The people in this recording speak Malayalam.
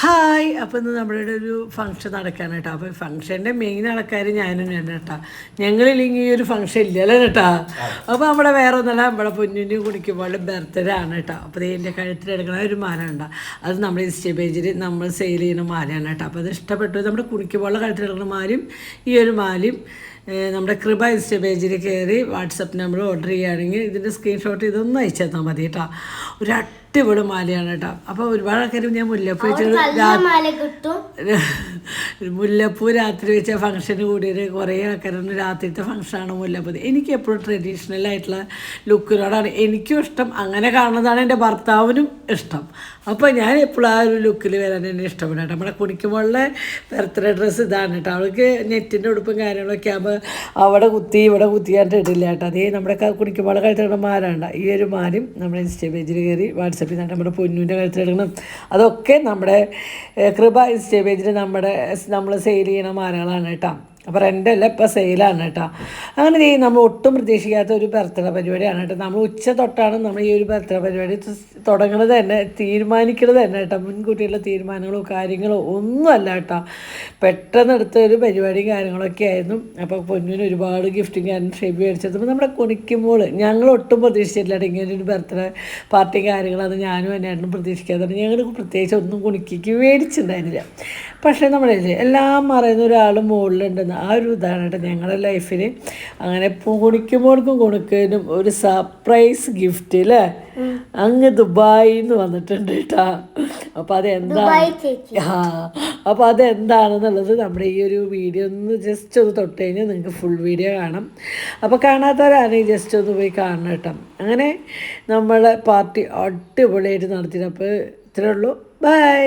ഹായ്. അപ്പോൾ ഇന്ന് നമ്മുടെ ഇവിടെ ഒരു ഫംഗ്ഷൻ നടക്കാണ് കേട്ടോ. അപ്പോൾ ഫംഗ്ഷൻ്റെ മെയിൻ ആൾക്കാർ ഞാനും തന്നെ കേട്ടോ. ഞങ്ങളില്ലെങ്കിൽ ഈ ഒരു ഫംഗ്ഷൻ ഇല്ലല്ലോ കേട്ടോ. അപ്പോൾ നമ്മുടെ വേറെ ഒന്നല്ല, നമ്മുടെ പൊന്നിൻ്റെയും കുടിക്കുമ്പോൾ ബർത്ത്ഡേ ആണ് കേട്ടോ. അപ്പോൾ ഇതിൻ്റെ കഴുത്തിലെടുക്കണ ഒരു മാല ഉണ്ടോ, അത് നമ്മുടെ ഇൻസ്റ്റ പേജിൽ നമ്മൾ സെയിൽ ചെയ്യുന്ന മാലയാണ് കേട്ടോ. അപ്പോൾ അത് ഇഷ്ടപ്പെട്ടു. നമ്മുടെ കുടിക്കുമ്പോൾ കഴുത്തിലെടുക്കുന്ന മാലയും ഈ ഒരു മാലയും നമ്മുടെ കൃപ ഇൻസ്റ്റ പേജിൽ കയറി വാട്സപ്പ് നമ്പർ ഓർഡർ ചെയ്യുകയാണെങ്കിൽ ഇതിൻ്റെ സ്ക്രീൻഷോട്ട് ഇതൊന്നും അയച്ചു തന്നാൽ മതി കേട്ടോ. ഒരു അടിപൊളി മാലയാണ് കേട്ടോ. അപ്പോൾ ഒരുപാട് ആൾക്കാരും ഞാൻ മുല്ലപ്പൂ രാത്രി വെച്ച ഫംഗ്ഷന് കൂടിയത് കുറേ ആൾക്കാരൊന്നും രാത്രിത്തെ ഫംഗ്ഷനാണ് മുല്ലപ്പൂ. എനിക്ക് എപ്പോഴും ട്രഡീഷണൽ ആയിട്ടുള്ള ലുക്കിനോടാണ് എനിക്കും ഇഷ്ടം. അങ്ങനെ കാണുന്നതാണ് എൻ്റെ ഭർത്താവിനും ഇഷ്ടം. അപ്പോൾ ഞാൻ എപ്പോഴും ആ ഒരു ലുക്കിൽ വരാൻ എന്നെ ഇഷ്ടപ്പെടും കേട്ടോ. നമ്മുടെ കുണിക്കുമ്പോഴുള്ള ബർത്ത്ഡേ ഡ്രസ്സ് ഇതാണ് കേട്ടോ. അവൾക്ക് നെറ്റിൻ്റെ ഉടുപ്പും കാര്യങ്ങളൊക്കെ ആകുമ്പോൾ അവിടെ കുത്തി ഇവിടെ കുത്തിയാണ്ട് ഇടില്ല കേട്ടോ. അതേ നമ്മുടെ കുണിക്കുമ്പോൾ കഴുത്തിടുന്ന മാലുണ്ട്. ഈ ഒരു മാലും നമ്മുടെ ഇൻസ്റ്റ പേജിൽ കയറി വാട്സപ്പിൽ നിന്നിട്ട് നമ്മുടെ പൊന്നൂൻ്റെ കഴുത്തിലിടണം. അതൊക്കെ നമ്മുടെ കൃപ ഇൻസ്റ്റ പേജിൽ നമ്മൾ സെയിൽ ചെയ്യണ മാലകളാണ് കേട്ടോ. അപ്പോൾ റെൻ്റല്ല, ഇപ്പോൾ സെയിലാണ് കേട്ടോ. അങ്ങനെ നമ്മൾ ഒട്ടും പ്രതീക്ഷിക്കാത്ത ഒരു ബർത്ത്ഡേ പരിപാടിയാണ് കേട്ടോ. നമ്മൾ ഉച്ച തൊട്ടാണ് നമ്മൾ ഈ ഒരു ബർത്ത്ഡേ പരിപാടി തുടങ്ങുന്നത് തന്നെ, തീരുമാനിക്കുന്നത് തന്നെ കേട്ടോ. മുൻകൂട്ടിയുള്ള തീരുമാനങ്ങളോ കാര്യങ്ങളോ ഒന്നുമല്ല കേട്ടോ. പെട്ടെന്ന് എടുത്ത ഒരു പരിപാടിയും കാര്യങ്ങളൊക്കെ ആയിരുന്നു. അപ്പോൾ പൊന്നിന് ഒരുപാട് ഗിഫ്റ്റും കാര്യം ഷേപ്പ് മേടിച്ചത് നമ്മുടെ കുണിക്കുമ്പോൾ ഞങ്ങൾ ഒട്ടും പ്രതീക്ഷിച്ചിട്ടില്ല ഇങ്ങനെ ഒരു ബർത്ത്ഡേ പാർട്ടിയും കാര്യങ്ങളത് ഞാനും എന്നായിട്ടും പ്രതീക്ഷിക്കാതെ ഞങ്ങൾ പ്രത്യേകിച്ച് ഒന്നും കുണിക്ക് മേടിച്ചിട്ടുണ്ടായിരുന്നില്ല. പക്ഷേ നമ്മുടെ എല്ലാം മറയുന്ന ഒരാൾ മുകളിലുണ്ടെന്ന് ആ ഒരു ഇതാണ് കേട്ടോ ഞങ്ങളുടെ ലൈഫിൽ. അങ്ങനെ കുണിക്കുമ്പോഴേക്കും കുണിക്കനും ഒരു സർപ്രൈസ് ഗിഫ്റ്റ് അല്ലേ, അങ്ങ് ദുബായിൽ നിന്ന് വന്നിട്ടുണ്ട് കേട്ടോ. അപ്പോൾ അപ്പോൾ അതെന്താണെന്നുള്ളത് നമ്മുടെ ഈ ഒരു വീഡിയോ ഒന്ന് ജസ്റ്റ് ഒന്ന് തൊട്ട് കഴിഞ്ഞാൽ നിങ്ങൾക്ക് ഫുൾ വീഡിയോ കാണാം. അപ്പോൾ കാണാത്തവരാണെങ്കിൽ ജസ്റ്റ് ഒന്ന് പോയി കാണണം കേട്ടോ. അങ്ങനെ നമ്മളെ പാർട്ടി അടിപൊളിയായിട്ട് നടത്തിയത്. അപ്പോൾ ഇത്രയേ ഉള്ളൂ. ബൈ.